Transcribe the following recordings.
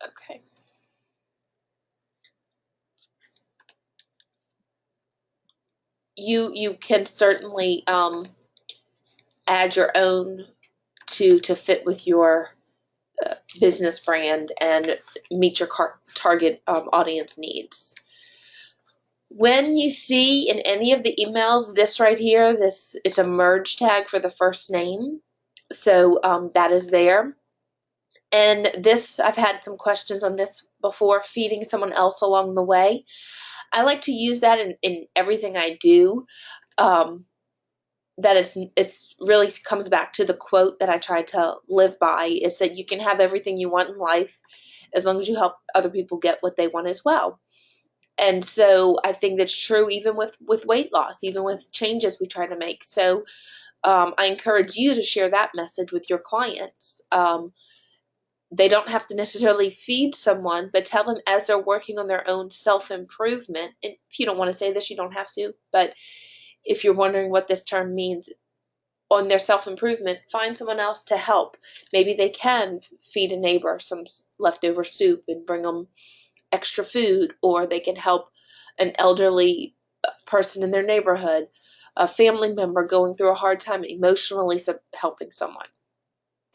Okay. You can certainly add your own to fit with your business brand and meet your target audience needs. When you see in any of the emails this right here, this it's a merge tag for the first name, so that is there. And this, I've had some questions on this before, feeding someone else along the way. I like to use that in everything I do. That is really comes back to the quote that I try to live by, is that you can have everything you want in life as long as you help other people get what they want as well. And so I think that's true even with weight loss, even with changes we try to make. So I encourage you to share that message with your clients. They don't have to necessarily feed someone, but tell them as they're working on their own self-improvement. And if you don't want to say this, you don't have to. But if you're wondering what this term means, on their self-improvement, find someone else to help. Maybe they can feed a neighbor some leftover soup and bring them extra food, or they can help an elderly person in their neighborhood, a family member going through a hard time emotionally, helping someone.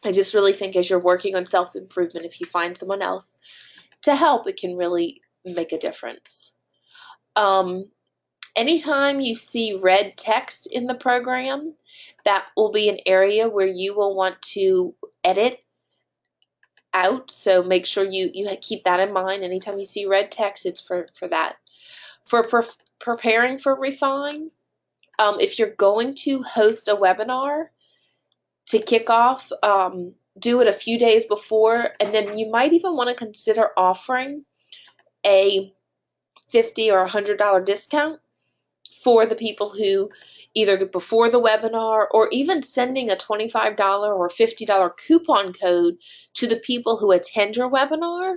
I just really think as you're working on self-improvement, if you find someone else to help, it can really make a difference. Anytime you see red text in the program, that will be an area where you will want to edit out. So make sure you keep that in mind. Anytime you see red text, it's for that. For preparing for Refine, if you're going to host a webinar to kick off, do it a few days before, and then you might even want to consider offering a $50 or $100 discount for the people who either before the webinar, or even sending a $25 or $50 coupon code to the people who attend your webinar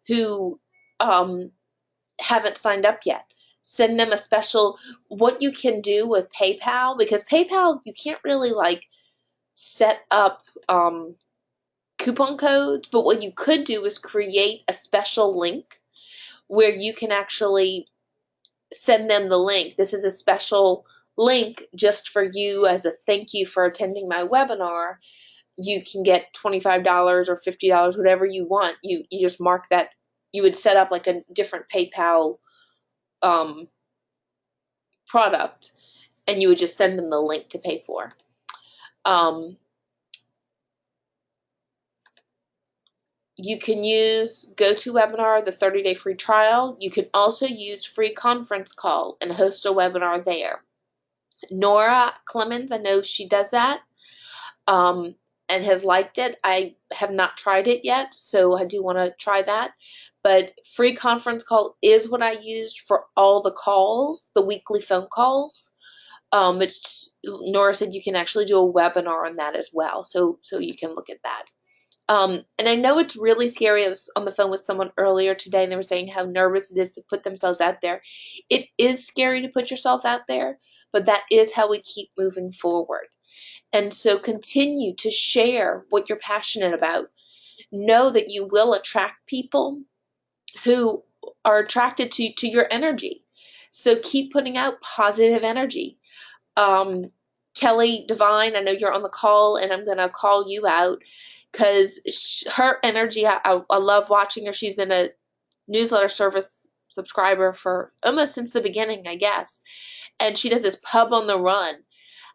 who haven't signed up yet. Send them a special, what you can do with PayPal, because PayPal, you can't really like set up coupon codes, but what you could do is create a special link where you can actually send them the link. This is a special link just for you as a thank you for attending my webinar. You can get $25 or $50, whatever you want. You just mark that. You would set up like a different PayPal product, and you would just send them the link to pay for. You can use GoToWebinar, the 30-day free trial. You can also use free conference call and host a webinar there. Nora Clemens, I know she does that and has liked it. I have not tried it yet, so I do want to try that. But free conference call is what I used for all the calls, the weekly phone calls. Nora said you can actually do a webinar on that as well, so you can look at that. And I know it's really scary. I was on the phone with someone earlier today, and they were saying how nervous it is to put themselves out there. It is scary to put yourself out there, but that is how we keep moving forward. And so continue to share what you're passionate about. Know that you will attract people who are attracted to your energy. So keep putting out positive energy. Kelly Devine, I know you're on the call, and I'm going to call you out because her energy, I love watching her. She's been a newsletter service subscriber for almost since the beginning, I guess. And she does this pub on the run.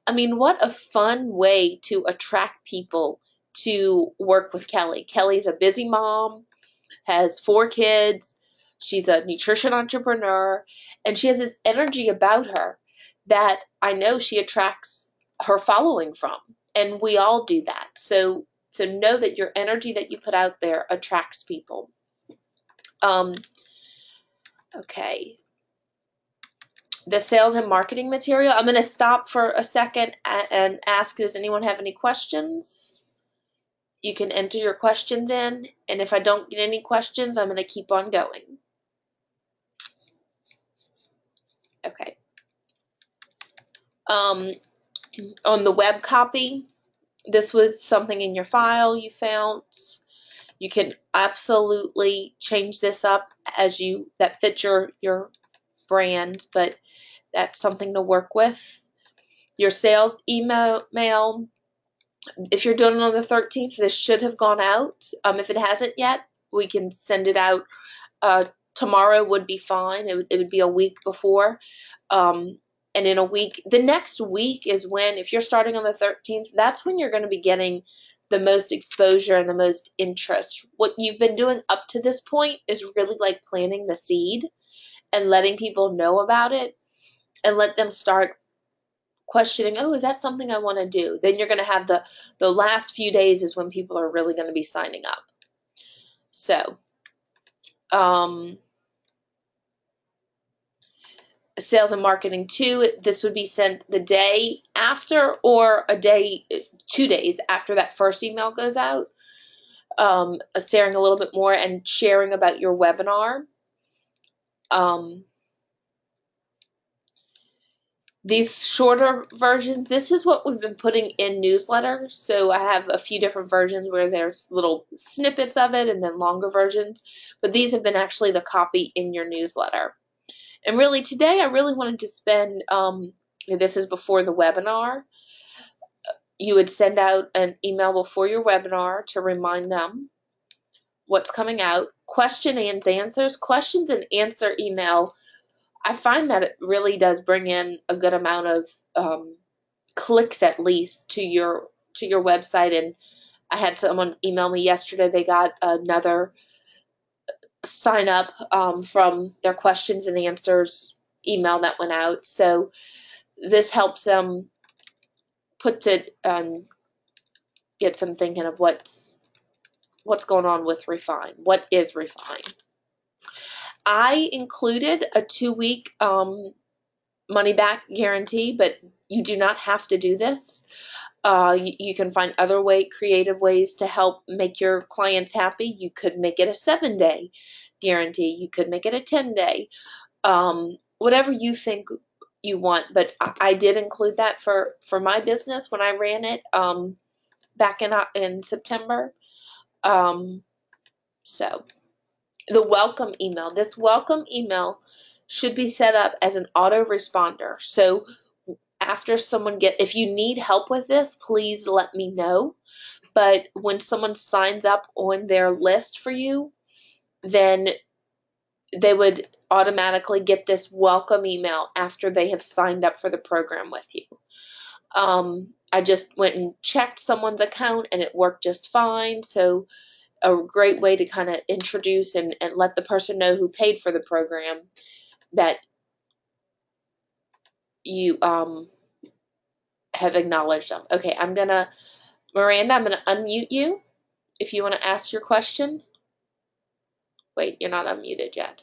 I mean, what a fun way to attract people to work with Kelly. Kelly's a busy mom, has 4 kids. She's a nutrition entrepreneur, and she has this energy about her that I know she attracts her following from. And we all do that. So know that your energy that you put out there attracts people. Okay. The sales and marketing material. I'm going to stop for a second and ask, does anyone have any questions? You can enter your questions in, and if I don't get any questions, I'm going to keep on going. Okay. On the web copy, this was something in your file you found. You can absolutely change this up as you that fits your brand, but that's something to work with. Your sales email mail, if you're doing it on the 13th, this should have gone out. If it hasn't yet, we can send it out. Tomorrow would be fine. It would be a week before. And in a week, the next week is when, if you're starting on the 13th, that's when you're going to be getting the most exposure and the most interest. What you've been doing up to this point is really like planting the seed and letting people know about it and let them start questioning, oh, is that something I want to do? Then you're going to have the last few days is when people are really going to be signing up. So, sales and marketing 2, this would be sent the day after or 2 days after that first email goes out. Sharing a little bit more and sharing about your webinar. These shorter versions, this is what we've been putting in newsletters. So I have a few different versions where there's little snippets of it and then longer versions. But these have been actually the copy in your newsletter. And really today I really wanted to spend, this is before the webinar. You would send out an email before your webinar to remind them what's coming out. Questions and answer email, I find that it really does bring in a good amount of clicks at least to your website. And I had someone email me yesterday. They got another sign up from their questions and answers email that went out. So this helps them put it get some thinking of what's going on with Refine. What is Refine? I included a 2-week money back guarantee, but you do not have to do this. You can find other creative ways to help make your clients happy. You could make it a 7-day guarantee. You could make it a 10-day. Whatever you think you want. But I did include that for my business when I ran it back in September. So the welcome email. This welcome email should be set up as an autoresponder. So after someone if you need help with this, please let me know. But when someone signs up on their list for you, then they would automatically get this welcome email after they have signed up for the program with you. I just went and checked someone's account and it worked just fine. So a great way to kind of introduce and let the person know who paid for the program that you have acknowledged them. Okay, Miranda, I'm going to unmute you if you want to ask your question. Wait, you're not unmuted yet.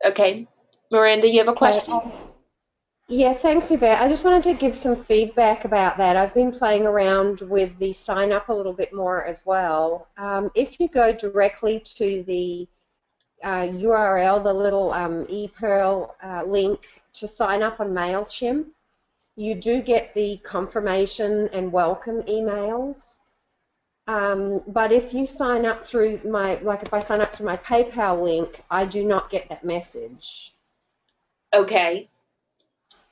Okay, Miranda, you have a question? Yeah, thanks, Yvette. I just wanted to give some feedback about that. I've been playing around with the sign up a little bit more as well. If you go directly to the URL, the little ePearl link to sign up on MailChimp, you do get the confirmation and welcome emails. But if you sign up through if I sign up through my PayPal link, I do not get that message. Okay.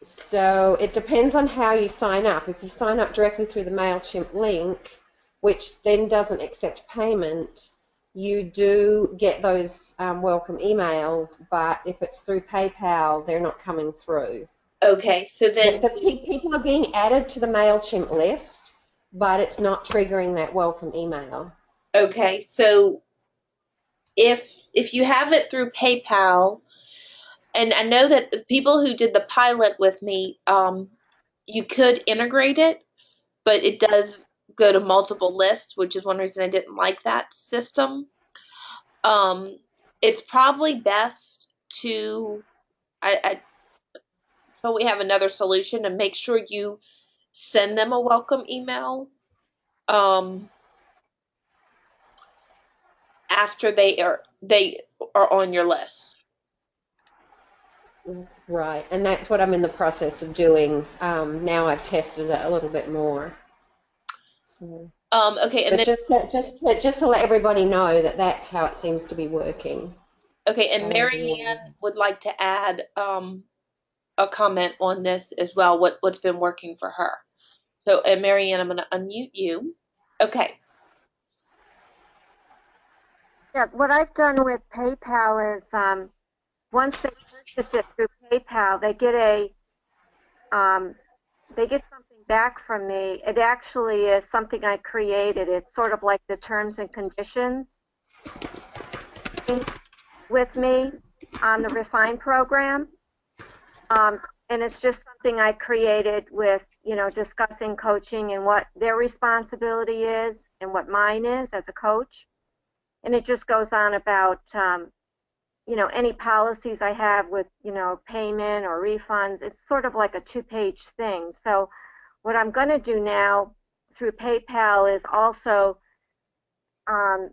So it depends on how you sign up. If you sign up directly through the MailChimp link, which then doesn't accept payment, you do get those welcome emails, but if it's through PayPal, they're not coming through. Okay, so then people are being added to the MailChimp list, but it's not triggering that welcome email. Okay, so if you have it through PayPal, and I know that the people who did the pilot with me, you could integrate it, but it does go to multiple lists, which is one reason I didn't like that system. It's probably best to, until we have another solution, to make sure you send them a welcome email after they are on your list. Right, and that's what I'm in the process of doing. Now I've tested it a little bit more. So. Okay, and But then just to let everybody know that that's how it seems to be working. okay, and So, Mary Ann would like to add a comment on this as well. What's been working for her? So, and Mary Ann, I'm going to unmute you. Okay. Yeah, what I've done with PayPal is once they purchase it through PayPal, um, they get something back from me. It actually is something I created. It's sort of like the terms and conditions with me on the Refine program. And it's just something I created with, discussing coaching and what their responsibility is and what mine is as a coach. And it just goes on about any policies I have with, payment or refunds. It's sort of like a two-page thing. So what I'm going to do now through PayPal is also um,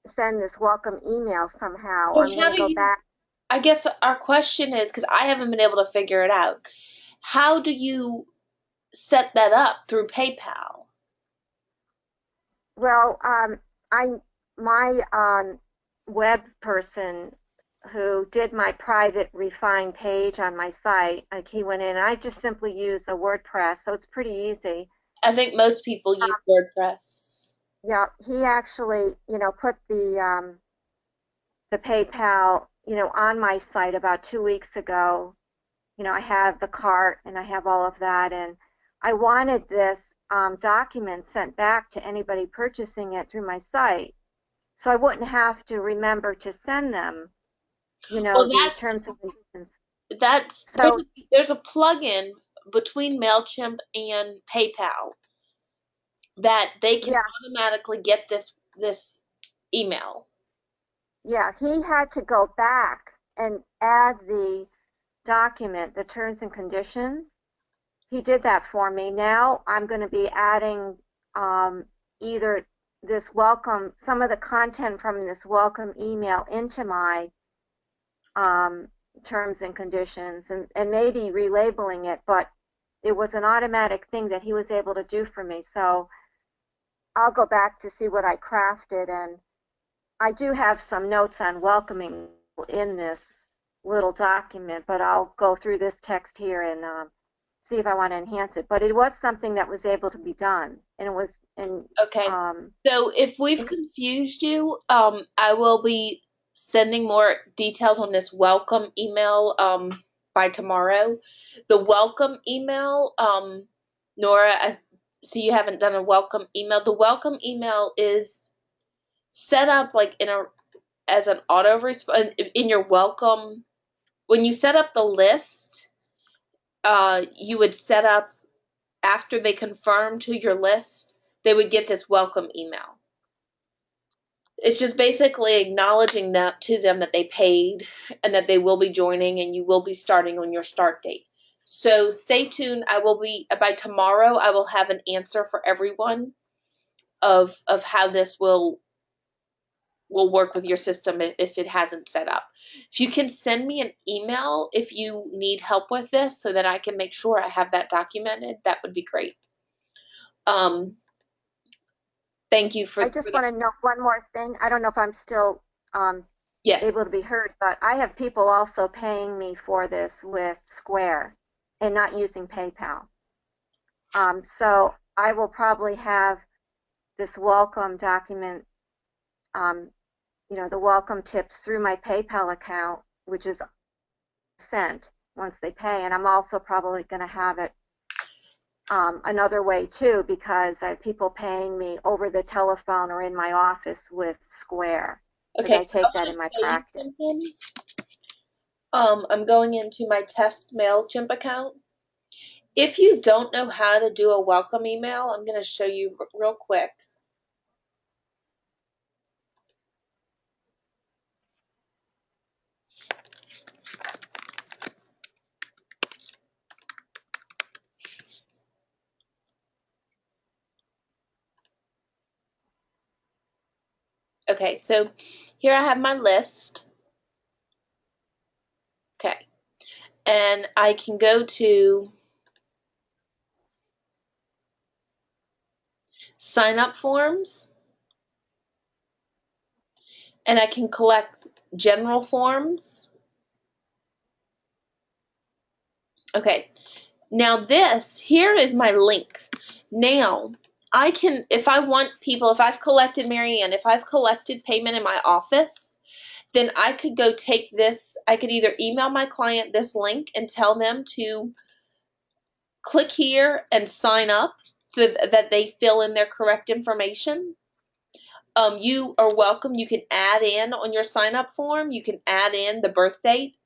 send this welcome email somehow. So I'm going how to do go you, back. I guess our question is, because I haven't been able to figure it out, how do you set that up through PayPal? Well, my web person who did my private Refine page on my site, like he went in, and I just simply use a WordPress, so it's pretty easy. I think most people use WordPress. Yeah, he actually, put the PayPal, on my site about 2 weeks ago. I have the cart and I have all of that, and I wanted this document sent back to anybody purchasing it through my site, so I wouldn't have to remember to send them, Well, the terms and conditions. that's So there's a plugin between Mailchimp and PayPal that they can yeah, automatically get this email. yeah, he had to go back and add the document, the terms and conditions. He did that for me. Now I'm going to be adding either this welcome, some of the content from this welcome email into my um, terms and conditions, and maybe relabeling it, but it was an automatic thing that he was able to do for me. So I'll go back to see what I crafted, and I do have some notes on welcoming in this little document, but I'll go through this text here and see if I want to enhance it. But it was something that was able to be done, and it was, and Okay. So if we've confused you, I will be sending more details on this welcome email by tomorrow. The welcome email, Nora, I see you haven't done a welcome email. The welcome email is set up like as an auto response in your welcome. When you set up the list, you would set up after they confirm to your list, they would get this welcome email. It's just basically acknowledging that to them that they paid and that they will be joining and you will be starting on your start date. So stay tuned. I will be by tomorrow. I will have an answer for everyone of how this will work with your system if it hasn't set up. If you can send me an email if you need help with this so that I can make sure I have that documented, that would be great. Thank you for I just want to note one more thing. I don't know if I'm still yes. able to be heard, but I have people also paying me for this with Square and not using PayPal. So I will probably have this welcome document, um, the welcome tips through my PayPal account, which is sent once they pay. And I'm also probably going to have it another way too, because I have people paying me over the telephone or in my office with Square, because Okay, I so I take that want in my to show you practice. something. I'm going into my test MailChimp account. If you don't know how to do a welcome email, I'm going to show you real quick. Okay, so here I have my list. Okay, and I can go to sign-up forms, and I can collect general forms. Okay, now this, here is my link. Now, I can, if I want people, if I've collected, Marianne, if I've collected payment in my office, then I could go take this, I could either email my client this link and tell them to click here and sign up so that they fill in their correct information. You are welcome. You can add in on your sign up form, you can add in the birth date.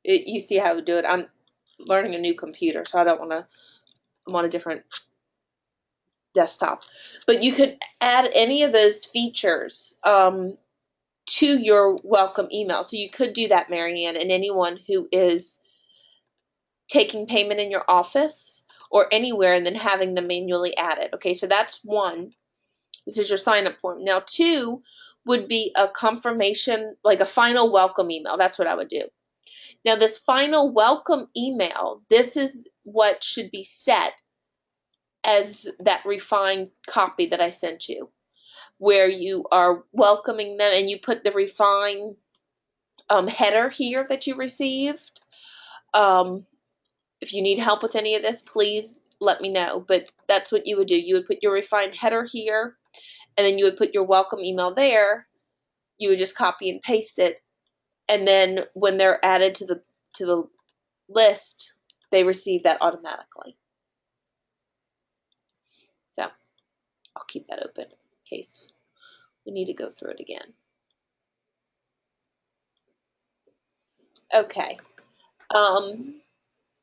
You see how to do it. I'm learning a new computer, so I don't want to, I'm on a different desktop. But you could add any of those features to your welcome email. So you could do that, Marianne, and anyone who is taking payment in your office or anywhere and then having them manually added. Okay, so that's one. This is your sign up form. Now, two would be a confirmation, like a final welcome email. That's what I would do. Now, this final welcome email, this is what should be set as that refined copy that I sent you, where you are welcoming them and you put the refined header here that you received. If you need help with any of this, please let me know. But that's what you would do. You would put your refined header here, and then you would put your welcome email there. You would just copy and paste it, and then when they're added to the list, they receive that automatically. So I'll keep that open in case we need to go through it again. Okay.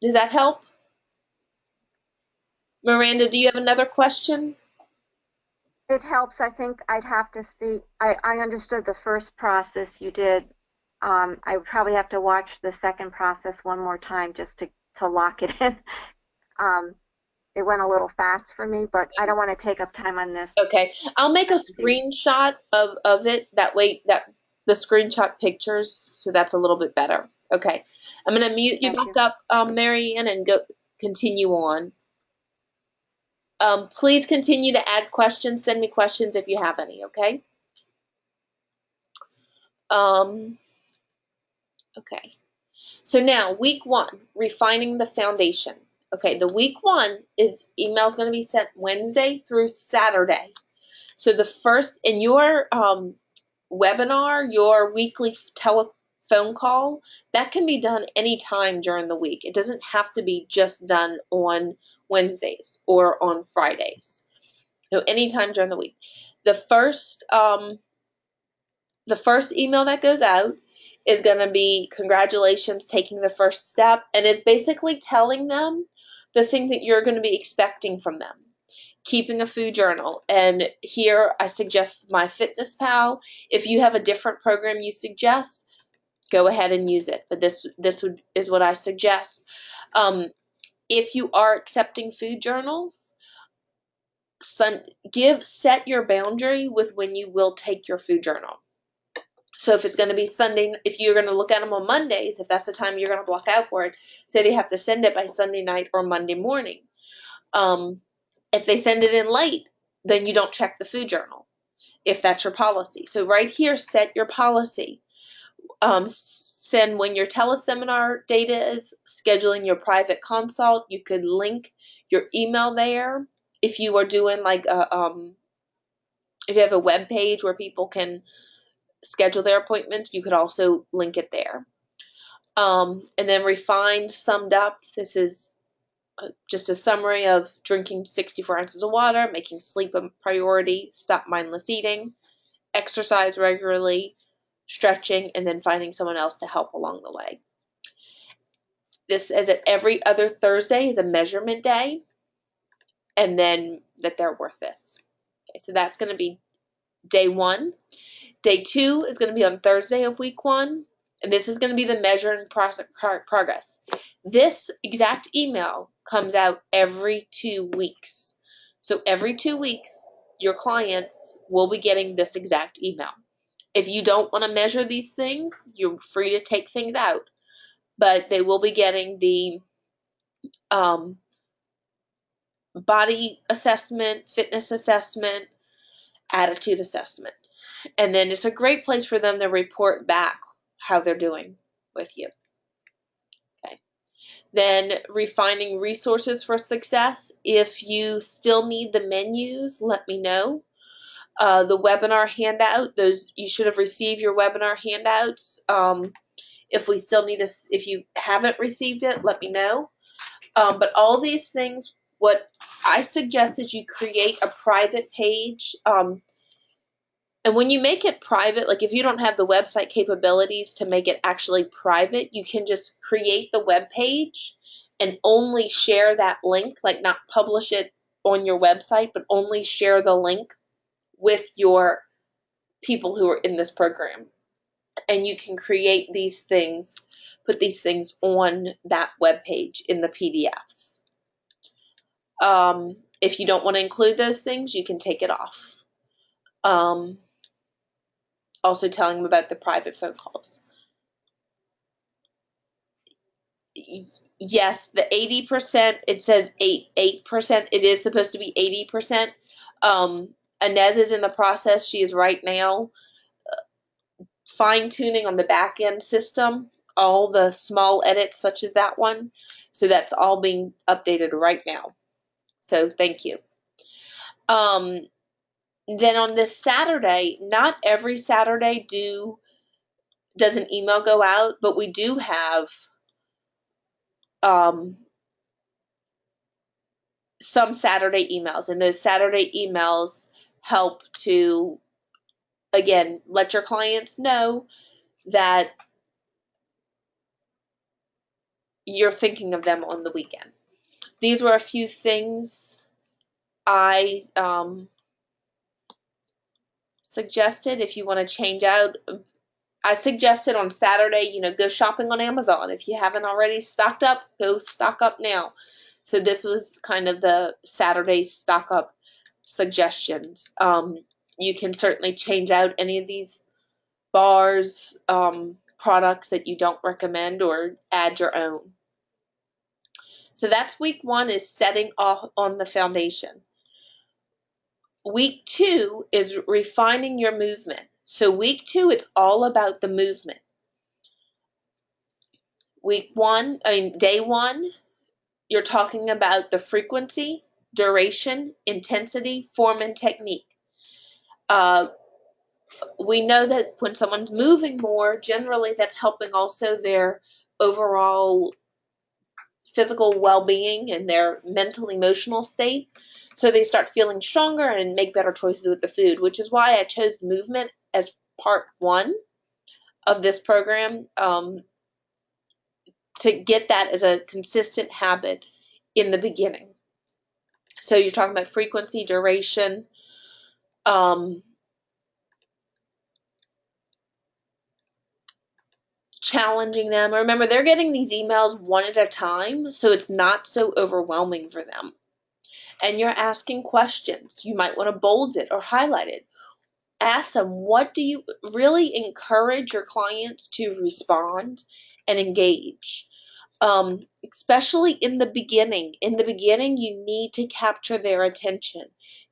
Does that help? Miranda, do you have another question? It helps. I think I'd have to see. I understood the first process you did. I would probably have to watch the second process one more time just to lock it in. It went a little fast for me, but I don't want to take up time on this. Okay. I'll make a screenshot of it. That way, that the screenshot pictures, so that's a little bit better. Okay. I'm going to mute you back up, Marianne, and go continue on. Please continue to add questions. Send me questions if you have any, okay? Okay. So now, week one, refining the foundation. Okay, the week one is email's going to be sent Wednesday through Saturday. So the first, in your webinar, your weekly telephone call, that can be done anytime during the week. It doesn't have to be just done on Wednesdays or on Fridays. So anytime during the week. The first email that goes out is going to be congratulations, taking the first step, and it's basically telling them the thing that you're going to be expecting from them. Keeping a food journal, and here I suggest MyFitnessPal. If you have a different program you suggest, go ahead and use it, but this is what I suggest. If you are accepting food journals, set your boundary with when you will take your food journal. So if it's going to be Sunday, if you're going to look at them on Mondays, if that's the time you're going to block out for it, say they have to send it by Sunday night or Monday morning. If they send it in late, then you don't check the food journal, if that's your policy. So right here, set your policy. Send when your teleseminar data is, scheduling your private consult. You could link your email there. If you are doing like if you have a web page where people can schedule their appointments, you could also link it there. And then refined, summed up. This is just a summary of drinking 64 ounces of water, making sleep a priority, stop mindless eating, exercise regularly, stretching, and then finding someone else to help along the way. This is at every other Thursday is a measurement day, and then that they're worth this. Okay, so that's going to be day one. Day two is going to be on Thursday of week one, and this is going to be the measuring progress. This exact email comes out every 2 weeks. So every 2 weeks, your clients will be getting this exact email. If you don't want to measure these things, you're free to take things out, but they will be getting the body assessment, fitness assessment, attitude assessment. And then it's a great place for them to report back how they're doing with you. Okay. Then refining resources for success. If you still need the menus, let me know. The webinar handout, those you should have received your webinar handouts. If you haven't received it, let me know. But all these things, what I suggest is you create a private page. And when you make it private, like if you don't have the website capabilities to make it actually private, you can just create the web page and only share that link, like not publish it on your website, but only share the link with your people who are in this program. And you can create these things, put these things on that web page in the PDFs. If you don't want to include those things, you can take it off. Also telling them about the private phone calls. Yes, the 80%, it says 8%. It is supposed to be 80%. Inez is in the process. She is right now fine-tuning on the back-end system, all the small edits such as that one. So that's all being updated right now. So thank you. Then on this Saturday, not every Saturday does an email go out, but we do have some Saturday emails, and those Saturday emails help to, again, let your clients know that you're thinking of them on the weekend. These were a few things I suggested. If you want to change out, I suggested on Saturday, go shopping on Amazon. If you haven't already stocked up, go stock up now. So this was kind of the Saturday stock up suggestions. You can certainly change out any of these bars, products that you don't recommend, or add your own. So that's week 1 is setting off on the foundation. Week 2 is refining your movement. So week 2, it's all about the movement. Day 1, you're talking about the frequency, duration, intensity, form, and technique. We know that when someone's moving more, generally that's helping also their overall physical well-being and their mental, emotional state. So they start feeling stronger and make better choices with the food, which is why I chose movement as part 1 of this program, to get that as a consistent habit in the beginning. So you're talking about frequency, duration, challenging them. Remember, they're getting these emails one at a time, so it's not so overwhelming for them. And you're asking questions. You might want to bold it or highlight it. Ask them, what do you really encourage your clients to respond and engage? Especially in the beginning. In the beginning, you need to capture their attention.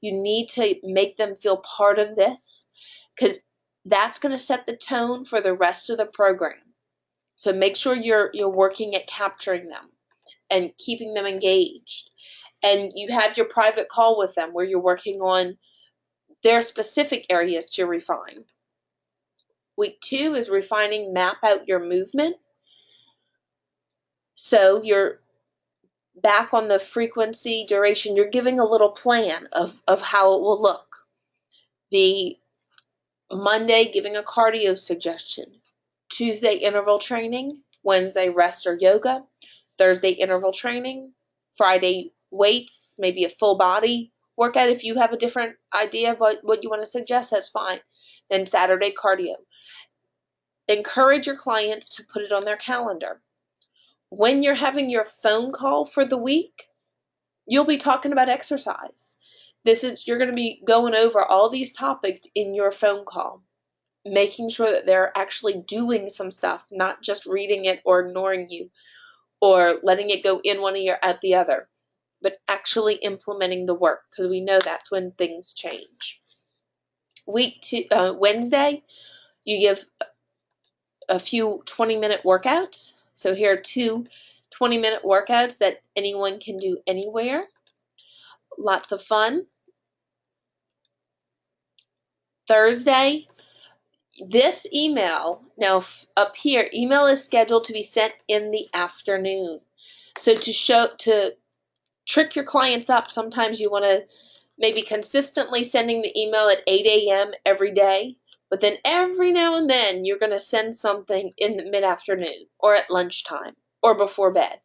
You need to make them feel part of this, because that's going to set the tone for the rest of the program. So make sure you're working at capturing them and keeping them engaged. And you have your private call with them where you're working on their specific areas to refine. Week 2 is refining, map out your movement. So you're back on the frequency, duration. You're giving a little plan of how it will look. The Monday, giving a cardio suggestion. Tuesday, interval training. Wednesday, rest or yoga. Thursday, interval training. Friday, weights, maybe a full body workout. If you have a different idea of what you want to suggest, that's fine. Then Saturday, cardio. Encourage your clients to put it on their calendar. When you're having your phone call for the week, you'll be talking about exercise. You're going to be going over all these topics in your phone call, making sure that they're actually doing some stuff, not just reading it or ignoring you or letting it go in one ear, out the other, but actually implementing the work, because we know that's when things change. Wednesday, you give a few 20-minute workouts. So here are two 20-minute workouts that anyone can do anywhere. Lots of fun. Thursday, this email, now up here, email is scheduled to be sent in the afternoon. So to trick your clients up, sometimes you want to maybe consistently sending the email at 8 a.m. every day, but then every now and then you're going to send something in the mid-afternoon or at lunchtime or before bed.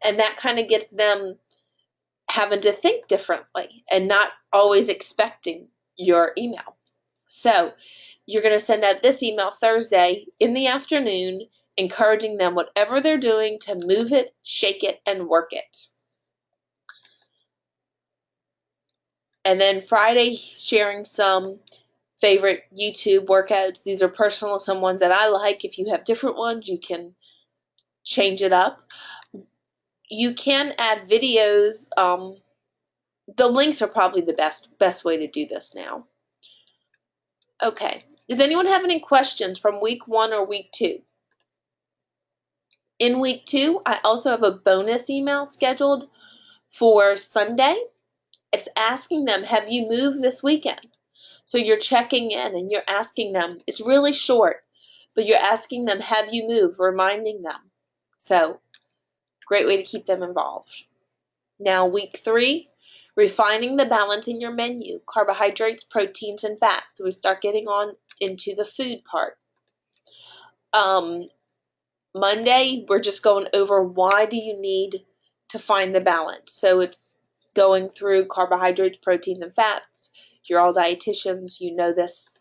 And that kind of gets them having to think differently and not always expecting your email. So you're going to send out this email Thursday in the afternoon, encouraging them, whatever they're doing, to move it, shake it, and work it. And then Friday, sharing some favorite YouTube workouts. These are personal, some ones that I like. If you have different ones, you can change it up. You can add videos. The links are probably the best way to do this now. Okay. Does anyone have any questions from week 1 or week 2? In week 2, I also have a bonus email scheduled for Sunday. It's asking them, have you moved this weekend? So you're checking in and you're asking them. It's really short, but you're asking them, have you moved? Reminding them. So great way to keep them involved. Now week 3, refining the balance in your menu, carbohydrates, proteins, and fats. So we start getting on into the food part. Monday, we're just going over why do you need to find the balance. So it's going through carbohydrates, proteins, and fats. You're all dietitians, you know this.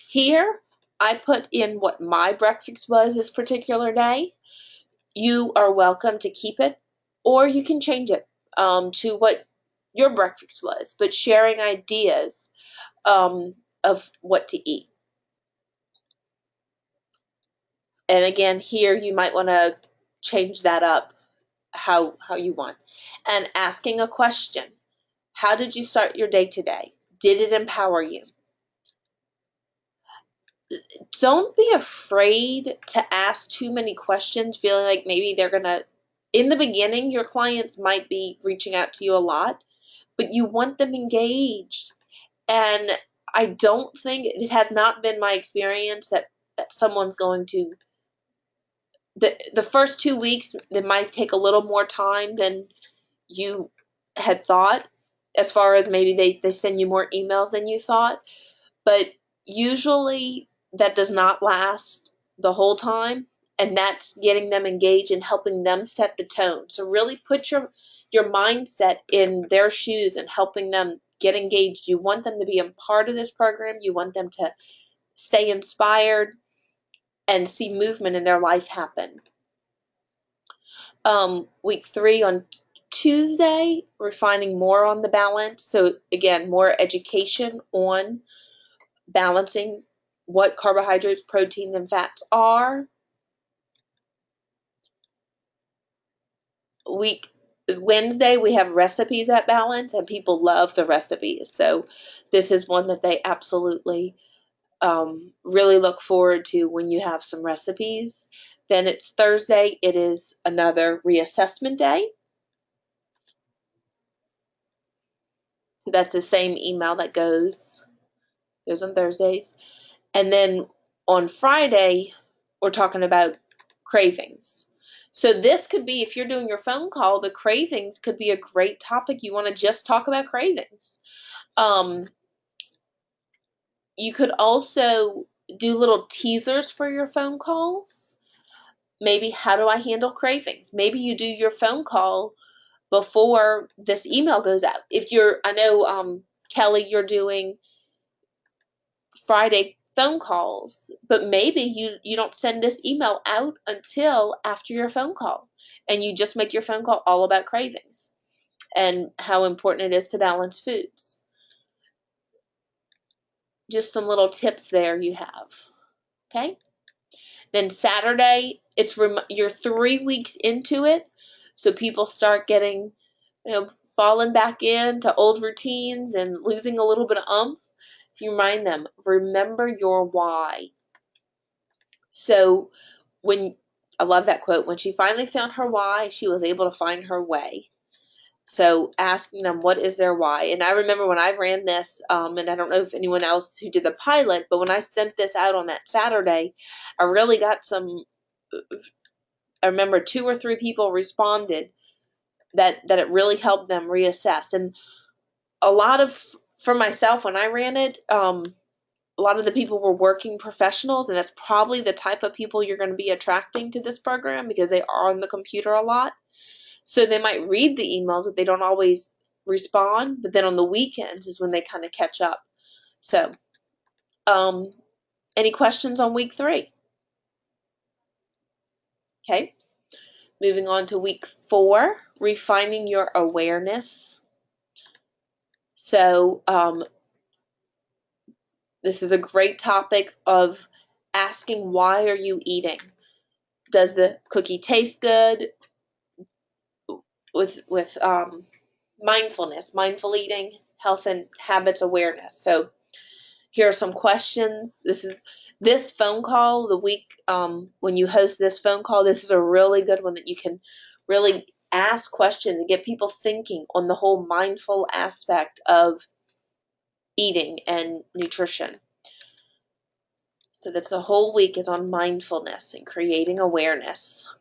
Here, I put in what my breakfast was this particular day. You are welcome to keep it, or you can change it to what your breakfast was, but sharing ideas of what to eat. And again, here you might want to change that up how you want. And asking a question. How did you start your day today? Did it empower you? Don't be afraid to ask too many questions, feeling like maybe they're going to, in the beginning, your clients might be reaching out to you a lot, but you want them engaged. And I don't think, it has not been my experience that someone's going to, the first 2 weeks, they might take a little more time than you had thought, as far as maybe they send you more emails than you thought, but usually that does not last the whole time, and that's getting them engaged and helping them set the tone. So really put your mindset in their shoes and helping them get engaged. You want them to be a part of this program. You want them to stay inspired and see movement in their life happen. Week 3 on Tuesday, refining more on the balance. So again, more education on balancing what carbohydrates, proteins, and fats are. Wednesday, we have recipes at Balance, and people love the recipes. So this is one that they absolutely really look forward to when you have some recipes. Then it's Thursday. It is another reassessment day. So that's the same email that goes on Thursdays. And then on Friday, we're talking about cravings. So this could be, if you're doing your phone call, the cravings could be a great topic. You want to just talk about cravings. You could also do little teasers for your phone calls. Maybe, how do I handle cravings? Maybe you do your phone call before this email goes out. If you're, I know, Kelly, you're doing Friday phone calls, but maybe you don't send this email out until after your phone call, and you just make your phone call all about cravings and how important it is to balance foods. Just some little tips there you have. Okay? Then Saturday, you're 3 weeks into it, so people start getting, falling back into old routines and losing a little bit of oomph. You remind them, remember your why. So I love that quote, when she finally found her why, she was able to find her way. So asking them, what is their why? And I remember when I ran this, and I don't know if anyone else who did the pilot, but when I sent this out on that Saturday, I really got I remember 2 or 3 people responded that it really helped them reassess. And for myself, when I ran it, a lot of the people were working professionals, and that's probably the type of people you're going to be attracting to this program because they are on the computer a lot. So they might read the emails, but they don't always respond. But then on the weekends is when they kind of catch up. So, any questions on week 3? Okay. Moving on to week 4, refining your awareness. So, this is a great topic of asking, why are you eating? Does the cookie taste good? With mindfulness, mindful eating, health and habits awareness. So here are some questions. This phone call, the week when you host this phone call, this is a really good one that you can really ask questions and get people thinking on the whole mindful aspect of eating and nutrition. So that's the whole week is on mindfulness and creating awareness.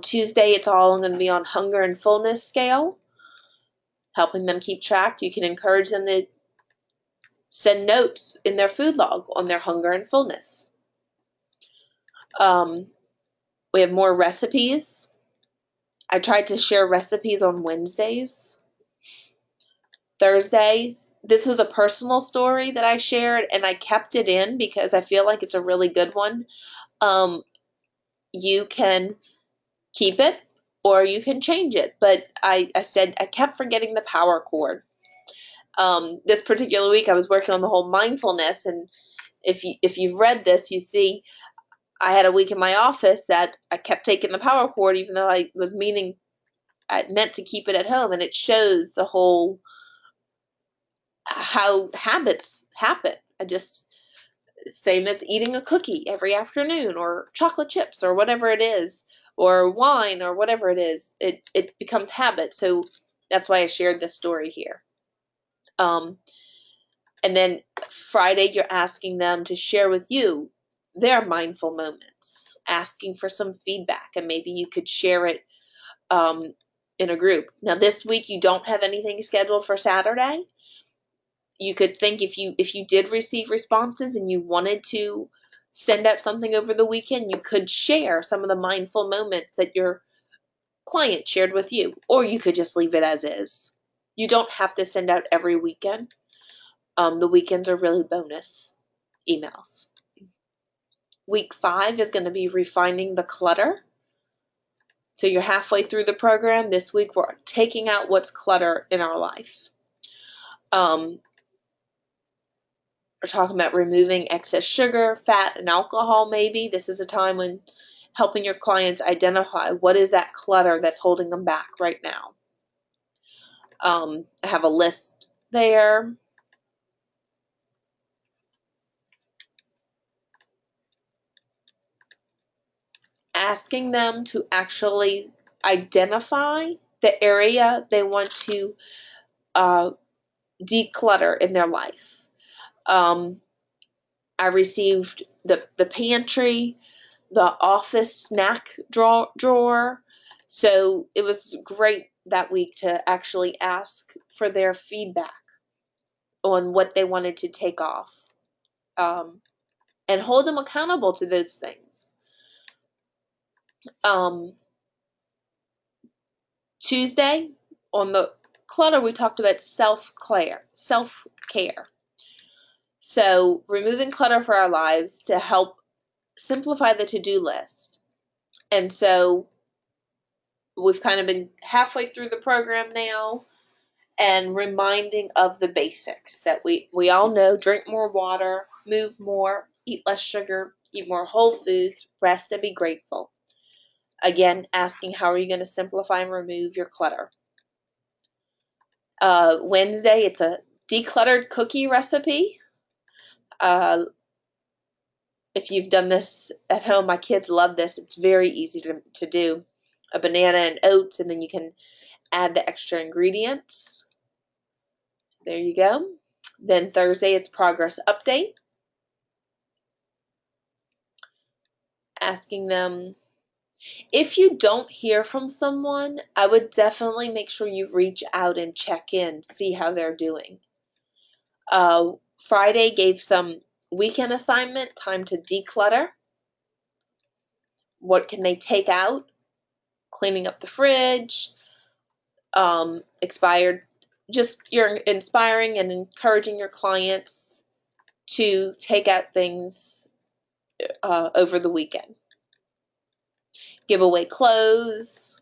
Tuesday, it's all going to be on hunger and fullness scale, helping them keep track. You can encourage them to send notes in their food log on their hunger and fullness. We have more recipes. I tried to share recipes on Wednesdays. Thursdays, this was a personal story that I shared, and I kept it in because I feel like it's a really good one. You can keep it or you can change it, but I said I kept forgetting the power cord. This particular week I was working on the whole mindfulness, and if you've read this, you see I had a week in my office that I kept taking the power cord even though I meant to keep it at home, and it shows the whole how habits happen. Same as eating a cookie every afternoon or chocolate chips or whatever it is, or wine or whatever it is, it becomes habit. So that's why I shared this story here. And then Friday, you're asking them to share with you their mindful moments, asking for some feedback, and maybe you could share it in a group. Now this week you don't have anything scheduled for Saturday. You could think if you did receive responses and you wanted to send out something over the weekend, you could share some of the mindful moments that your client shared with you, or you could just leave it as is. You don't have to send out every weekend. The weekends are really bonus emails. Week 5 is going to be refining the clutter. So you're halfway through the program. This week we're taking out what's clutter in our life. We're talking about removing excess sugar, fat, and alcohol maybe. This is a time when helping your clients identify what is that clutter that's holding them back right now. I have a list there. Asking them to actually identify the area they want to declutter in their life. I received the pantry, the office snack drawer. So it was great that week to actually ask for their feedback on what they wanted to take off, and hold them accountable to those things. Tuesday, on the clutter, we talked about self-care. So removing clutter for our lives to help simplify the to-do list. And so we've kind of been halfway through the program now, and reminding of the basics that we all know: drink more water, move more, eat less sugar, eat more whole foods, rest, and be grateful. Again, asking how are you going to simplify and remove your clutter. Wednesday, it's a decluttered cookie recipe. If you've done this at home, my kids love this. It's very easy to do. A banana and oats, and then you can add the extra ingredients. There you go. Then Thursday is progress update. Asking them, if you don't hear from someone, I would definitely make sure you reach out and check in, see how they're doing. Friday gave some weekend assignment, time to declutter. What can they take out? Cleaning up the fridge, expired. Just you're inspiring and encouraging your clients to take out things over the weekend. Give away clothes.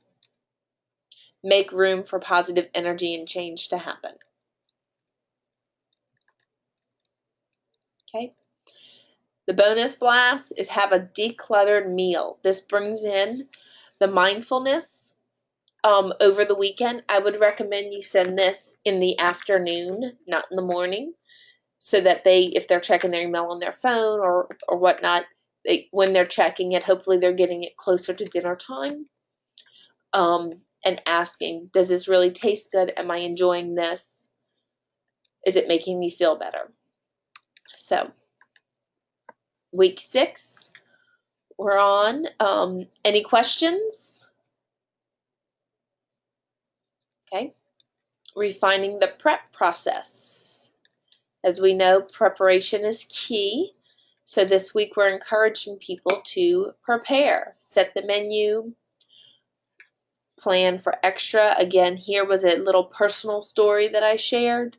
Make room for positive energy and change to happen. Okay. The bonus blast is have a decluttered meal. This brings in the mindfulness over the weekend. I would recommend you send this in the afternoon, not in the morning, so that if they're checking their email on their phone or whatnot, when they're checking it, hopefully they're getting it closer to dinner time. And asking, does this really taste good? Am I enjoying this? Is it making me feel better? So, week 6, we're on. Any questions? Okay. Refining the prep process. As we know, preparation is key. So this week we're encouraging people to prepare, set the menu, plan for extra. Again, here was a little personal story that I shared.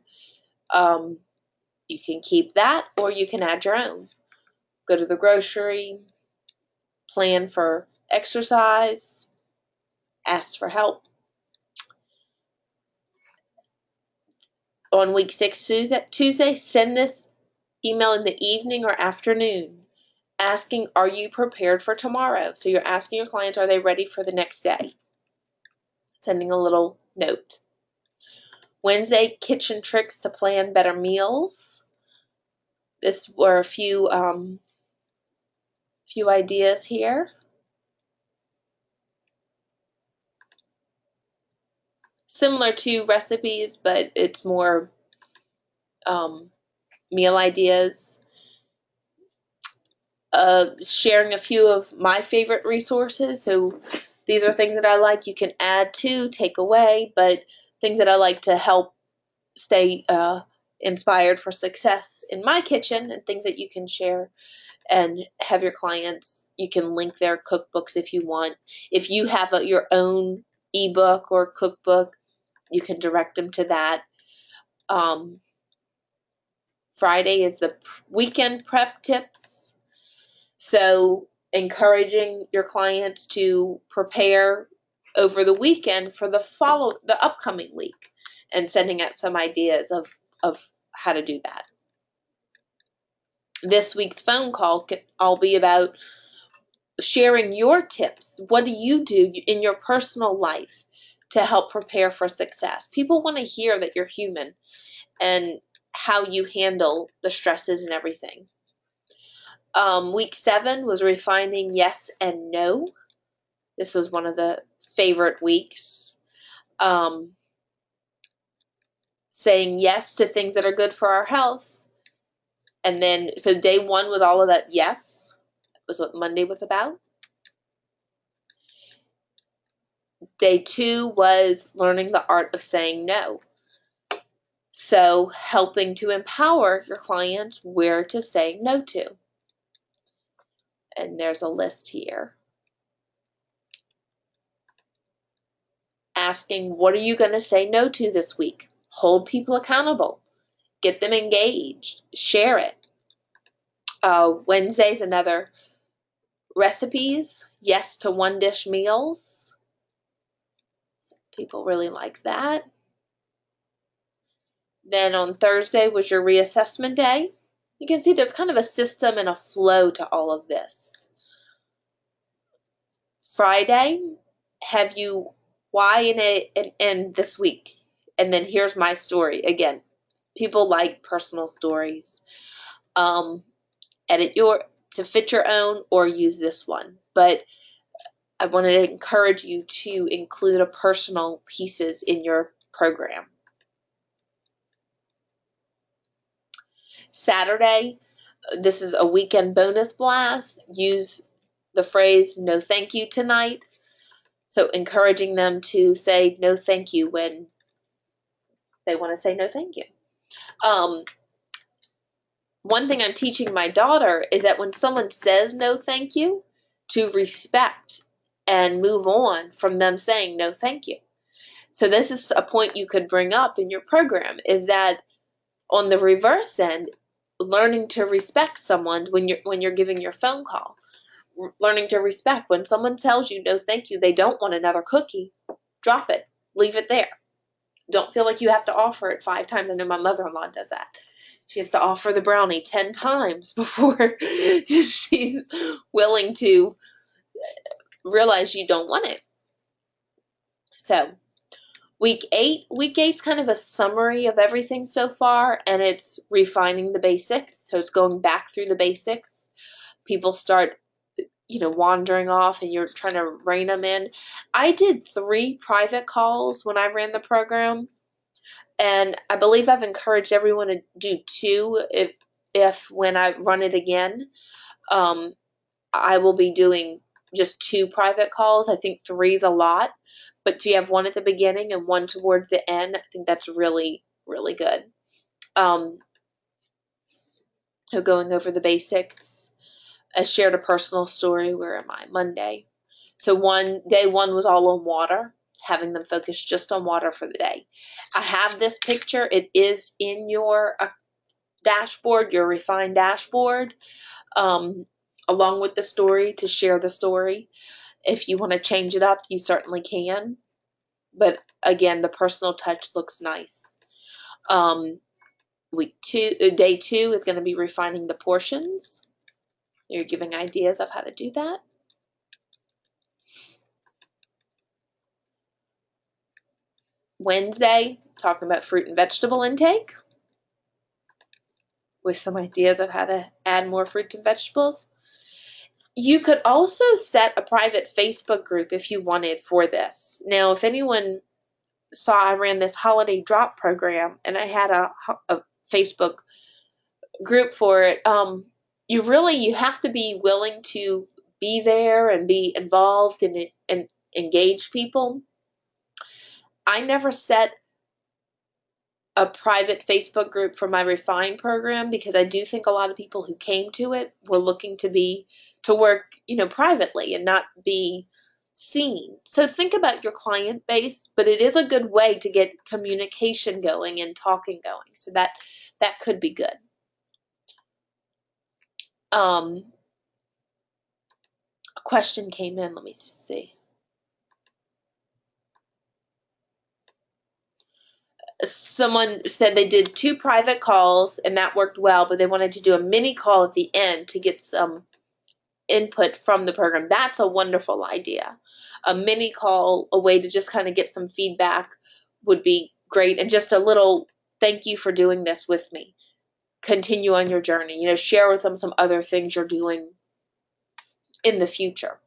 You can keep that or you can add your own. Go to the grocery, plan for exercise, ask for help. On week 6, Tuesday, send this email in the evening or afternoon asking, are you prepared for tomorrow? So you're asking your clients, are they ready for the next day? Sending a little note. Wednesday, kitchen tricks to plan better meals. This were a few ideas here. Similar to recipes, but it's more meal ideas. Sharing a few of my favorite resources. So these are things that I like. You can add to, take away, but things that I like to help stay inspired for success in my kitchen, and things that you can share and have your clients. You can link their cookbooks if you want. If you have your own ebook or cookbook, you can direct them to that. Friday is the weekend prep tips. So encouraging your clients to prepare over the weekend for the upcoming week, and sending out some ideas of how to do that. This week's phone call can all be about sharing your tips. What do you do in your personal life to help prepare for success? People want to hear that you're human and how you handle the stresses and everything. Week 7 was refining yes and no. This was one of the favorite weeks. Saying yes to things that are good for our health. And then, so day 1 was all of that yes. That was what Monday was about. Day 2 was learning the art of saying no. So helping to empower your clients where to say no to. And there's a list here. Asking, what are you going to say no to this week? Hold people accountable. Get them engaged. Share it. Wednesday's another recipes. Yes to one dish meals. So people really like that. Then on Thursday was your reassessment day. You can see there's kind of a system and a flow to all of this. Friday, have you why in this week? And then here's my story. Again, people like personal stories. Edit to fit your own or use this one. But I wanted to encourage you to include a personal pieces in your program. Saturday, this is a weekend bonus blast. Use the phrase "no thank you" tonight. So encouraging them to say no thank you when they want to say no thank you. One thing I'm teaching my daughter is that when someone says no thank you, to respect and move on from them saying no thank you. So this is a point you could bring up in your program, is that on the reverse end, learning to respect someone when you're giving your phone call. Learning to respect when someone tells you no thank you, they don't want another cookie, drop it, leave it there. Don't feel like you have to offer it 5 times. I know my mother-in-law does that. She has to offer the brownie 10 times before she's willing to realize you don't want it. So week 8's kind of a summary of everything so far, and it's refining the basics. So it's going back through the basics. People start wandering off and you're trying to rein them in. I did 3 private calls when I ran the program, and I believe I've encouraged everyone to do 2 if when I run it again, I will be doing just 2 private calls. I think 3 is a lot, but to have 1 at the beginning and 1 towards the end, I think that's really, really good. So going over the basics. I shared a personal story. Where am I? Monday. So day 1 was all on water, having them focus just on water for the day. I have this picture. It is in your dashboard, your refined dashboard, along with the story, to share the story. If you want to change it up, you certainly can. But again, the personal touch looks nice. Day 2 is going to be refining the portions. You're giving ideas of how to do that. Wednesday, talking about fruit and vegetable intake with some ideas of how to add more fruits and vegetables. You could also set a private Facebook group if you wanted for this. Now, if anyone saw, I ran this holiday drop program and I had a Facebook group for it. You have to be willing to be there and be involved in it and engage people. I never set a private Facebook group for my Refine program because I do think a lot of people who came to it were looking to work, privately and not be seen. So think about your client base, but it is a good way to get communication going and talking going. So that could be good. A question came in. Let me see. Someone said they did 2 private calls and that worked well, but they wanted to do a mini call at the end to get some input from the program. That's a wonderful idea. A mini call, a way to just kind of get some feedback would be great. And just a little thank you for doing this with me. Continue on your journey. Share with them some other things you're doing in the future.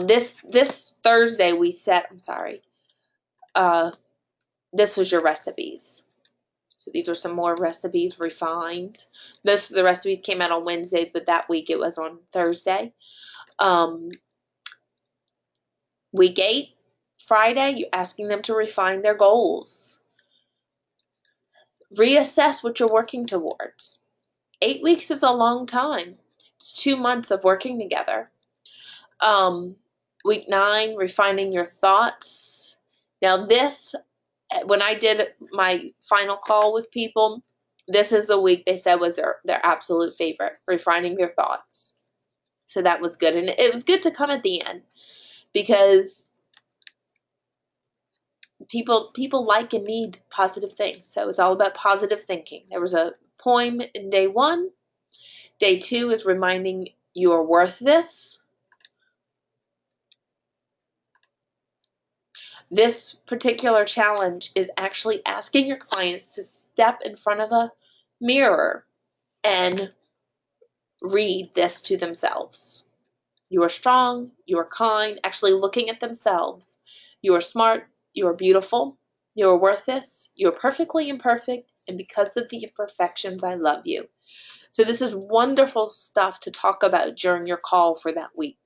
This Thursday we set, this was your recipes. So these are some more recipes refined. Most of the recipes came out on Wednesdays, but that week it was on Thursday. Week 8, Friday, you're asking them to refine their goals. Reassess what you're working towards. 8 weeks is a long time. It's 2 months of working together. Week 9, refining your thoughts. Now this, when I did my final call with people, this is the week they said was their absolute favorite, refining your thoughts. So that was good. And it was good to come at the end because people like and need positive things. So it's all about positive thinking. There was a poem in day 1. Day 2 is reminding you're worth this. This particular challenge is actually asking your clients to step in front of a mirror and read this to themselves. You are strong, you are kind, actually looking at themselves. You are smart, you are beautiful, you are worth this, you are perfectly imperfect, and because of the imperfections, I love you. So this is wonderful stuff to talk about during your call for that week.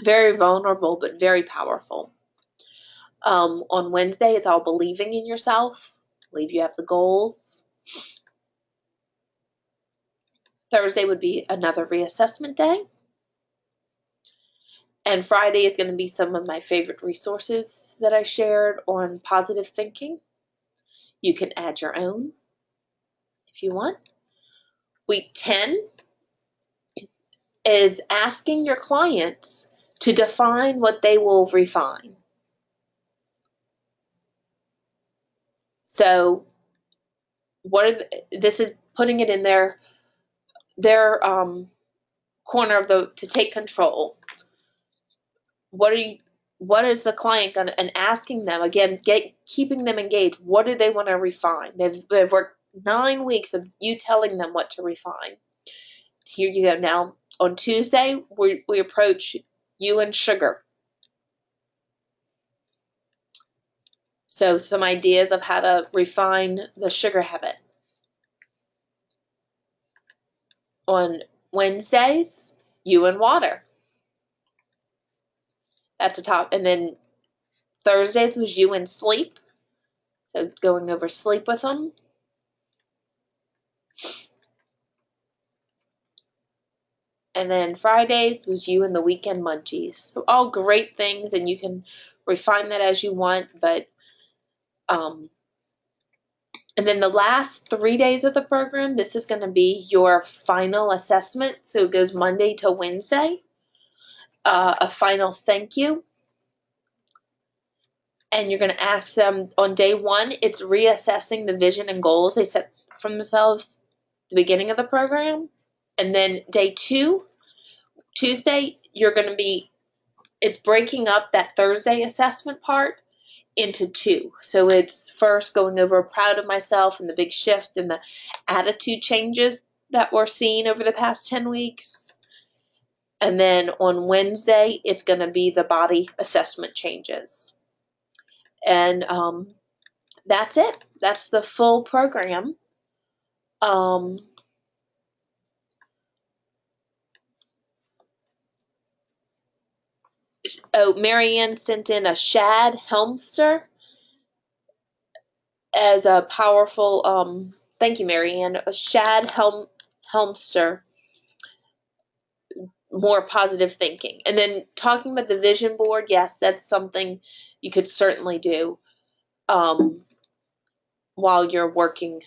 Very vulnerable, but very powerful. On Wednesday, it's all believing in yourself. Believe you have the goals. Thursday would be another reassessment day. And Friday is going to be some of my favorite resources that I shared on positive thinking. You can add your own if you want. Week 10 is asking your clients to define what they will refine. So this is putting it in their corner of to take control. What is the client gonna, and asking them again, keeping them engaged. What do they want to refine? They've worked 9 weeks of you telling them what to refine. Here you go. Now on Tuesday we approach you and sugar. So some ideas of how to refine the sugar habit. On Wednesdays, you and water. That's the top. And then Thursdays was you and sleep. So going over sleep with them. And then Friday was you and the weekend munchies. So all great things, and you can refine that as you want. But and then the last 3 days of the program, this is going to be your final assessment. So it goes Monday to Wednesday. A final thank you. And you're going to ask them on day 1, it's reassessing the vision and goals they set for themselves at the beginning of the program. And then day 2, Tuesday, it's breaking up that Thursday assessment part into 2. So it's first going over proud of myself and the big shift and the attitude changes that we're seeing over the past 10 weeks. And then on Wednesday, it's going to be the body assessment changes. And that's it. That's the full program. Marianne sent in a shad helmster as a powerful, thank you, Marianne, a shad helmster, more positive thinking. And then talking about the vision board, yes, that's something you could certainly do while you're working.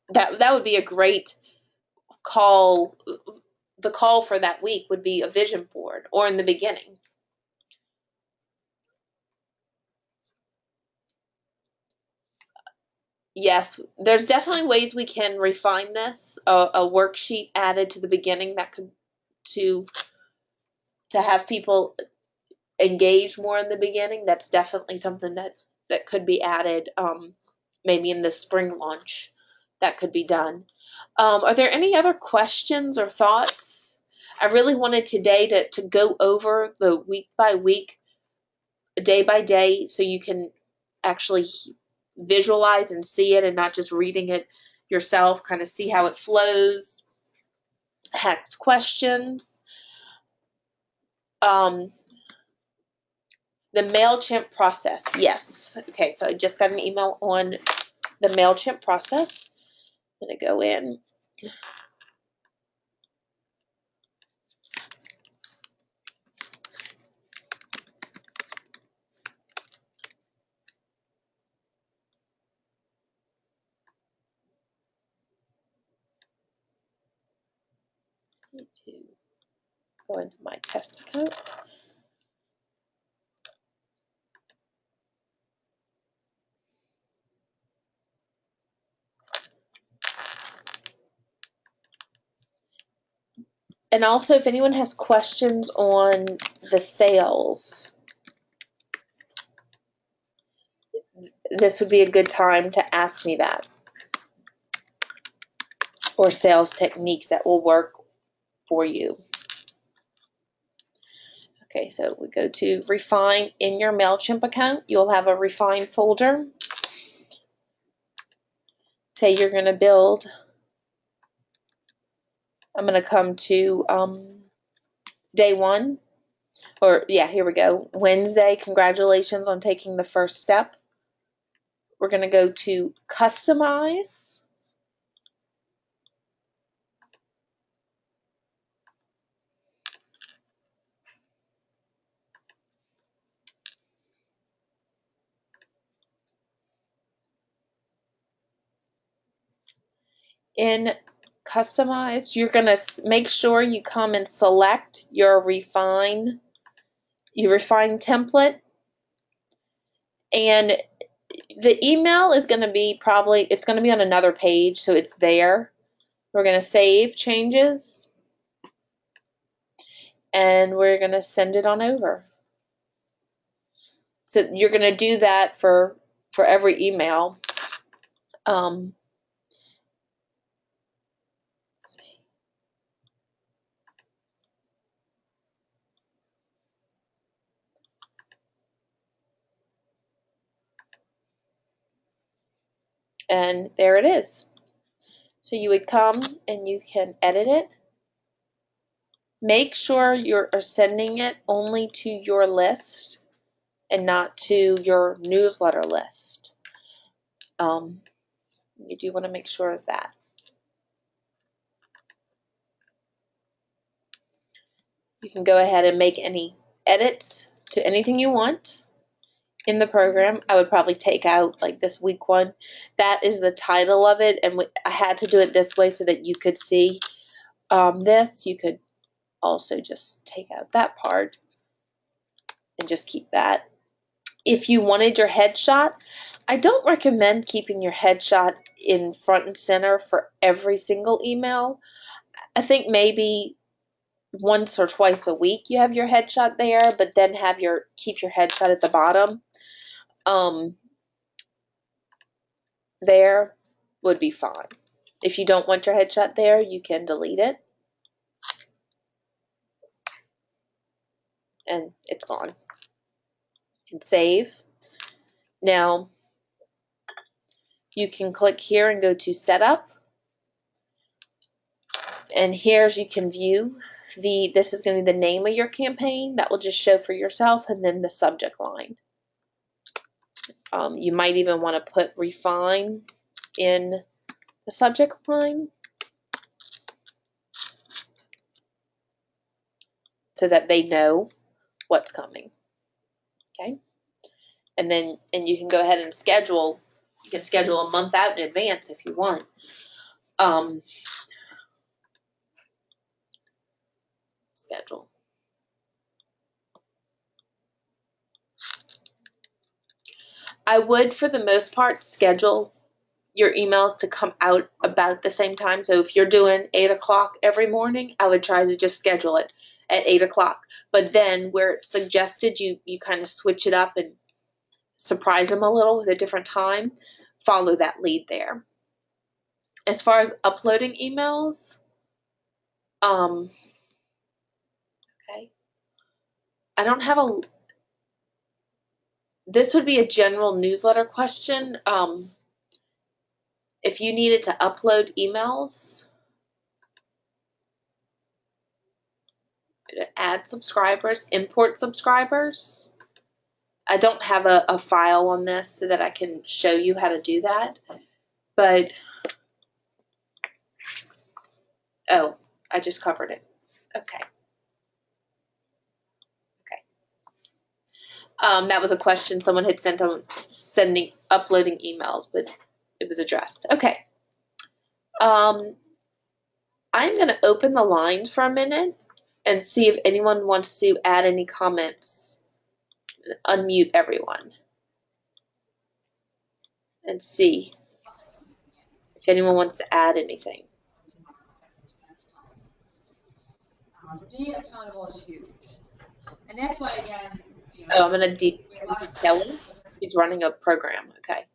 That would be a great call. The call for that week would be a vision board, or in the beginning. Yes, there's definitely ways we can refine this. A worksheet added to the beginning that could to have people engage more in the beginning. That's definitely something that could be added. Maybe in the spring launch, that could be done. Are there any other questions or thoughts? I really wanted today to go over the week by week, day by day, so you can actually visualize and see it and not just reading it yourself, kind of see how it flows. Hex questions. The MailChimp process. Yes. Okay, so I just got an email on the MailChimp process. I'm going to go in. To go into my test account. And also, if anyone has questions on the sales, this would be a good time to ask me that. Or sales techniques that will work for you. Okay, so we go to Refine in your MailChimp account. You'll have a Refine folder. Say you're going to build. I'm going to come to day one. Or, yeah, here we go. Wednesday, congratulations on taking the first step. We're going to go to Customize. In Customize, you're going to make sure you come and select your Refine template. And the email is going to be it's going to be on another page, so it's there. We're going to save changes, and we're going to send it on over. So you're going to do that for every email. And there it is. So you would come and you can edit it. Make sure you're sending it only to your list and not to your newsletter list. You do want to make sure of that. You can go ahead and make any edits to anything you want in the program. I would probably take out like this week one. That is the title of it, and I had to do it this way so that you could see this. You could also just take out that part and just keep that. If you wanted your headshot, I don't recommend keeping your headshot in front and center for every single email. I think maybe once or twice a week you have your headshot there, but then keep your headshot at the bottom. There would be fine. If you don't want your headshot there, you can delete it. And it's gone. And save. Now, you can click here and go to Setup. And here's you can view this is going to be the name of your campaign. That will just show for yourself, and then the subject line. You might even want to put Refine in the subject line so that they know what's coming. Okay? And you can go ahead and schedule. You can schedule a month out in advance if you want. Schedule. I would, for the most part, schedule your emails to come out about the same time. So if you're doing 8 o'clock every morning, I would try to just schedule it at 8 o'clock. But then where it's suggested, you kind of switch it up and surprise them a little with a different time. Follow that lead there. As far as uploading emails, okay, I don't have this would be a general newsletter question. If you needed to upload emails, add subscribers, import subscribers. I don't have a file on this so that I can show you how to do that. But, oh, I just covered it. Okay. That was a question someone had sent on uploading emails, but it was addressed. Okay. I'm going to open the lines for a minute and see if anyone wants to add any comments. Unmute everyone and see if anyone wants to add anything. Be accountable is huge. And that's why, again, Oh, I'm going to we have lots of Kelly. She's running a program. Okay.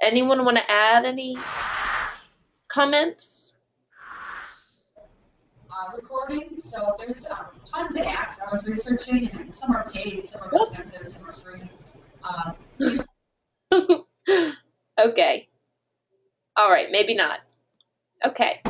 Anyone want to add any comments? recording. So there's tons of apps I was researching, and some are paid, some are expensive, some are free. Okay. All right. Maybe not. Okay.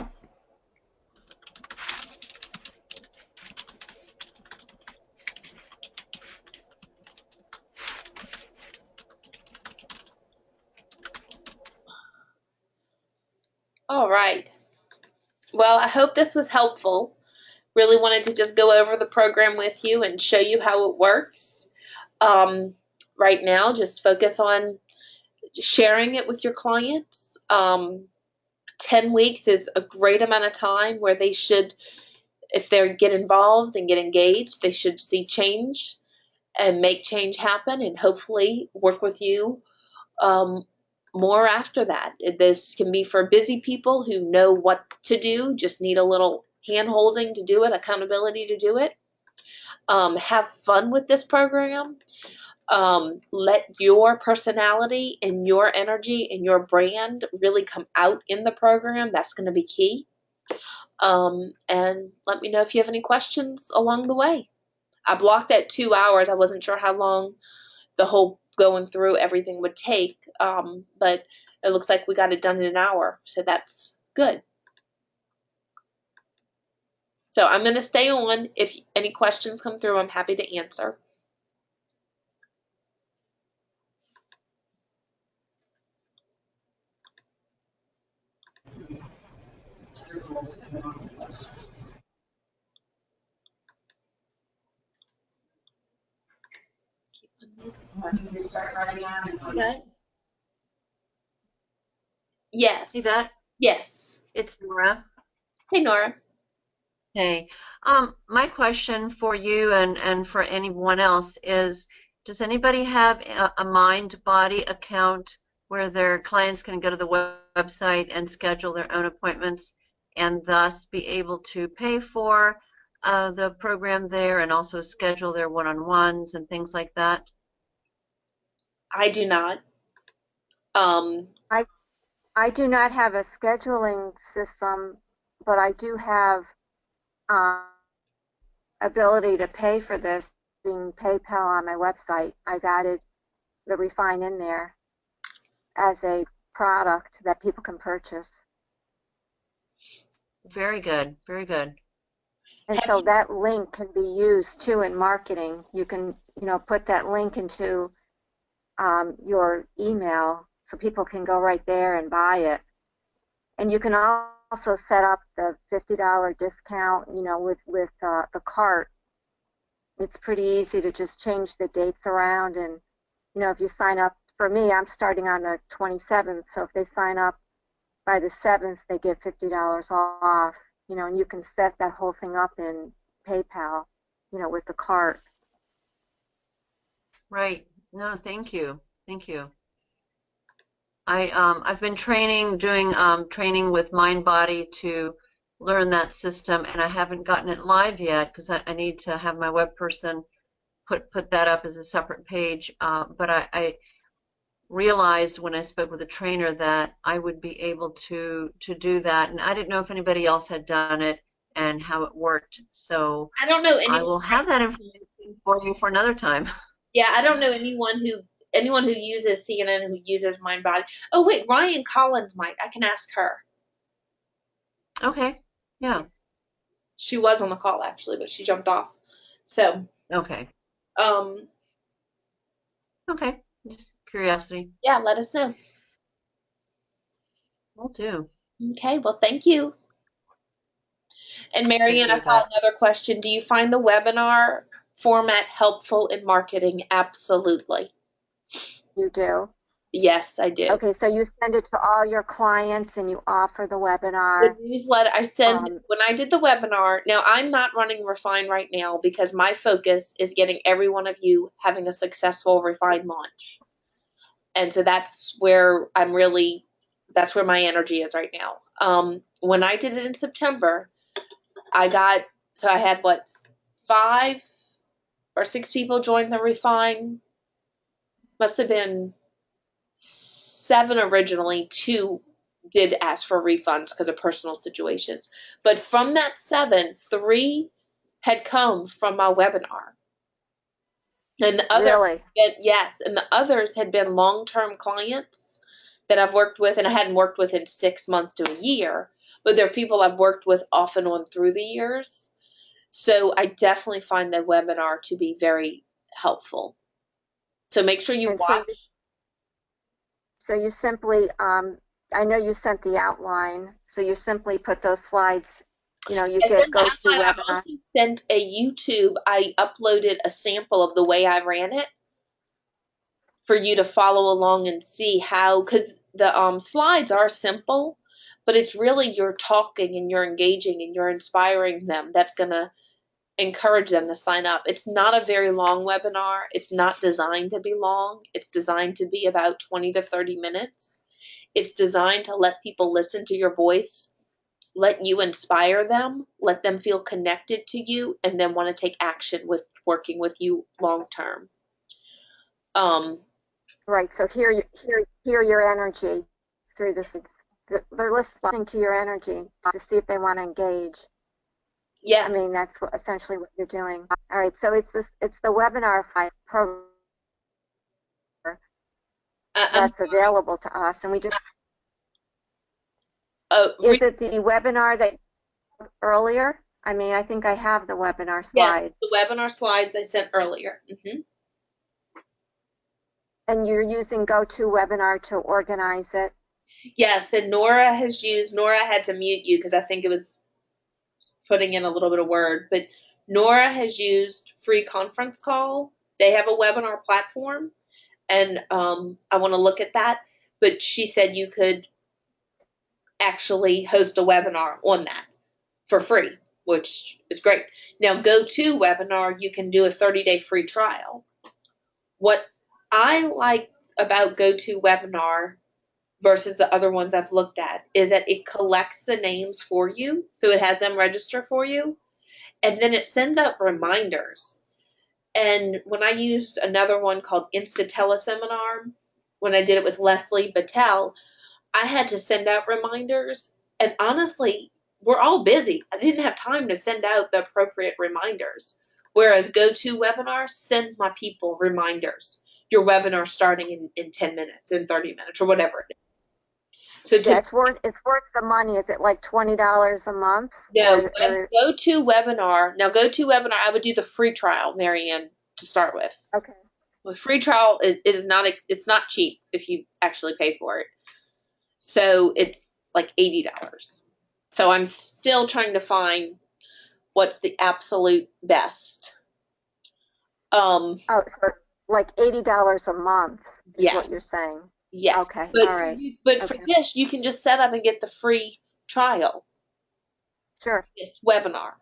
All right. Well, I hope this was helpful. Really wanted to just go over the program with you and show you how it works. Right now, just focus on sharing it with your clients. 10 weeks is a great amount of time where they should, if they get involved and get engaged, they should see change and make change happen and hopefully work with you more after that. This can be for busy people who know what to do, just need a little hand holding to do it, accountability to do it. Have fun with this program. Let your personality and your energy and your brand really come out in the program. That's going to be key. And let me know if you have any questions along the way. I blocked at 2 hours. I wasn't sure how long the whole going through everything would take, but it looks like we got it done in an hour, so that's good. So I'm going to stay on. If any questions come through, I'm happy to answer. You can start writing on and Okay. Yes. See that? Yes. It's Nora. Hey, Nora. Hey. My question for you and for anyone else is, does anybody have a MindBody account where their clients can go to the website and schedule their own appointments and thus be able to pay for the program there and also schedule their one-on-ones and things like that? I do not. I do not have a scheduling system, but I do have ability to pay for this using PayPal on my website. I added the Refine in there as a product that people can purchase. Very good, very good. And so that link can be used too in marketing. You can, put that link into your email so people can go right there and buy it. And you can also set up the $50 discount, with the cart. It's pretty easy to just change the dates around. And, if you sign up, for me, I'm starting on the 27th. So if they sign up by the 7th, they get $50 off, and you can set that whole thing up in PayPal, with the cart. Right. No, thank you. Thank you. I've been doing training with MindBody to learn that system, and I haven't gotten it live yet because I need to have my web person put that up as a separate page. But I realized when I spoke with a trainer that I would be able to do that, and I didn't know if anybody else had done it and how it worked. So I don't know I will have that information for you for another time. Yeah, I don't know anyone who uses CNN who uses MindBody. Oh wait, Ryan Collins might. I can ask her. Okay. Yeah. She was on the call actually, but she jumped off. So. Okay. Okay. Just curiosity. Yeah, let us know. Will do. Okay. Well, thank you. And Marianne, I saw another question. Do you find the webinar format helpful in marketing? Absolutely. You do? Yes, I do. Okay, so you send it to all your clients and you offer the webinar. The newsletter I send when I did the webinar. Now I'm not running Refine right now because my focus is getting every one of you having a successful Refine launch. And so that's where that's where my energy is right now. When I did it in September, I had what, 5 or 6 people join the Refine. Must have been 7 originally. 2 did ask for refunds because of personal situations. But from that 7, 3 had come from my webinar. And the other, Really? yes, and the others had been long-term clients that I've worked with, and I hadn't worked with in 6 months to a year, but they're people I've worked with off and on through the years. So I definitely find the webinar to be very helpful. So make sure you And watch. so you simply, I know you sent the outline, so you simply put those slides, you I get sent the go to outline. I've webinar. also sent a YouTube. I uploaded a sample of the way I ran it for you to follow along and see how, because the slides are simple, but it's really you're talking and you're engaging and you're inspiring them. That's going to encourage them to sign up. It's not a very long webinar. It's not designed to be long. It's designed to be about 20 to 30 minutes. It's designed to let people listen to your voice, let you inspire them, let them feel connected to you, and then want to take action with working with you long term. Right. So hear your energy through this. They're listening to your energy to see if they want to engage. Yes. I mean, that's essentially what you're doing. All right. So it's the webinar program that's available to us, and we just. Is it the webinar that earlier? I mean, I think I have the webinar slides. Yes, the webinar slides I sent earlier. And you're using GoToWebinar to organize it? Yes, and Nora had to mute you because I think it was putting in a little bit of word, but Nora has used Free Conference Call. They have a webinar platform, and I want to look at that, but she said you could actually host a webinar on that for free, which is great. Now, GoToWebinar, you can do a 30-day free trial. What I like about GoToWebinar versus the other ones I've looked at is that it collects the names for you, so it has them register for you, and then it sends out reminders. And when I used another one called InstaTeleseminar, when I did it with Leslie Battelle, I had to send out reminders, and honestly, we're all busy. I didn't have time to send out the appropriate reminders. Whereas GoToWebinar sends my people reminders. Your webinar starting in 10 minutes, in 30 minutes, or whatever it is. So it's worth the money. Is it like $20 a month? No, GoToWebinar. Now, GoToWebinar, I would do the free trial, Marianne, to start with. Okay. The free trial is not, it's not cheap if you actually pay for it. So it's like $80. So I'm still trying to find what's the absolute best. So like $80 a month is Yeah. what you're saying. Yes. Okay. But all right. For this, you can just set up and get the free trial. Sure. This webinar.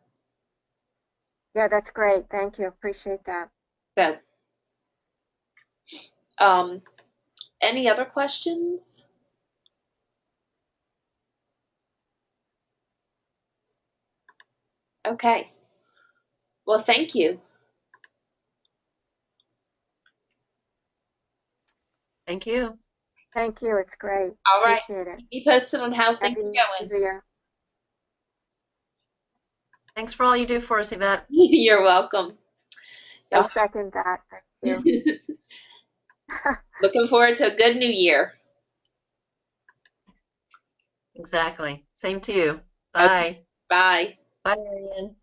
Yeah, that's great. Thank you. Appreciate that. So, any other questions? Okay. Well, thank you. Thank you. Thank you. It's great. All right. Appreciate it. Be posted on how things are going. Thanks for all you do for us, Yvette. You're welcome. I second that. Thank you. Looking forward to a good new year. Exactly. Same to you. Bye. Okay. Bye. Bye, Marianne.